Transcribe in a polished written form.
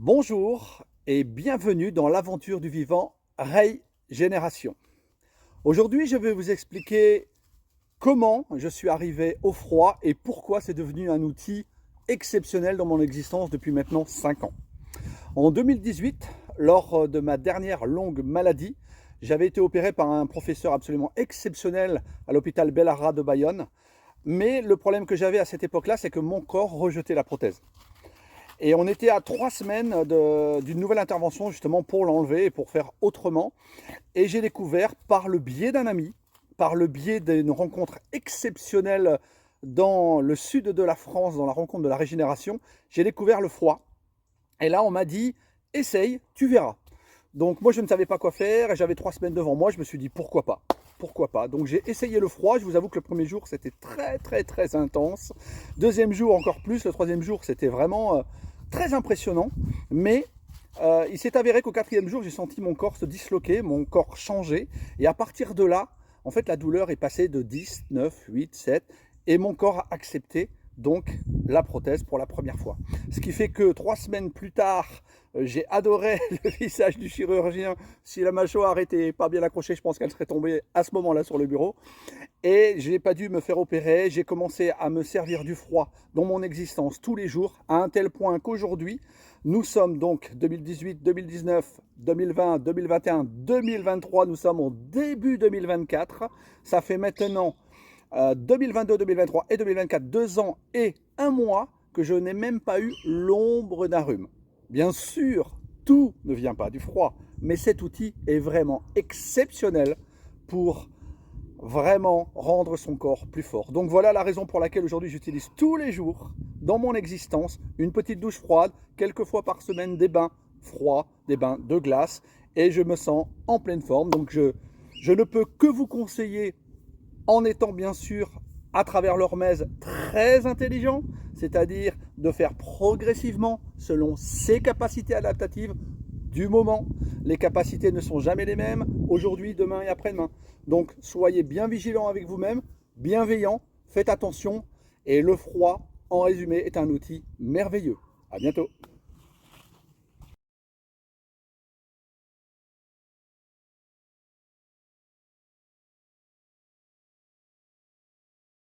Bonjour et bienvenue dans l'aventure du vivant Régénération. Aujourd'hui, je vais vous expliquer comment je suis arrivé au froid et pourquoi c'est devenu un outil exceptionnel dans mon existence depuis maintenant 5 ans. En 2018, lors de ma dernière longue maladie, j'avais été opéré par un professeur absolument exceptionnel à l'hôpital Bellara de Bayonne. Mais le problème que j'avais à cette époque-là, c'est que mon corps rejetait la prothèse. Et on était à 3 semaines d'une nouvelle intervention justement pour l'enlever et pour faire autrement. Et j'ai découvert par le biais d'un ami, par le biais d'une rencontre exceptionnelle dans le sud de la France, dans la rencontre de la régénération, j'ai découvert le froid. Et là, on m'a dit, essaye, tu verras. Donc moi, je ne savais pas quoi faire et j'avais 3 semaines devant moi. Je me suis dit, pourquoi pas? Pourquoi pas? Donc j'ai essayé le froid. Je vous avoue que le premier jour, c'était très intense. Deuxième jour, encore plus. Le troisième jour, c'était vraiment très impressionnant. Mais il s'est avéré qu'au quatrième jour, j'ai senti mon corps se disloquer, mon corps changer. Et à partir de là, en fait, la douleur est passée de 10, 9, 8, 7. Et mon corps a accepté donc la prothèse pour la première fois. Ce qui fait que 3 semaines plus tard, j'ai adoré le visage du chirurgien. Si la mâchoire n'était pas bien accrochée, je pense qu'elle serait tombée à ce moment-là sur le bureau. Et je n'ai pas dû me faire opérer. J'ai commencé à me servir du froid dans mon existence tous les jours, à un tel point qu'aujourd'hui, nous sommes donc 2018, 2019, 2020, 2021, 2023. Nous sommes au début 2024. Ça fait maintenant 2022, 2023 et 2024, 2 ans et 1 mois que je n'ai même pas eu l'ombre d'un rhume. Bien sûr, tout ne vient pas du froid, mais cet outil est vraiment exceptionnel pour vraiment rendre son corps plus fort. Donc voilà la raison pour laquelle aujourd'hui j'utilise tous les jours dans mon existence une petite douche froide, quelques fois par semaine des bains froids, des bains de glace, et je me sens en pleine forme. Donc je ne peux que vous conseiller, en étant bien sûr à travers l'hormèse très intelligent, c'est-à-dire de faire progressivement selon ses capacités adaptatives du moment. Les capacités ne sont jamais les mêmes, aujourd'hui, demain et après-demain. Donc soyez bien vigilants avec vous-même, bienveillants, faites attention, et le froid, en résumé, est un outil merveilleux. À bientôt.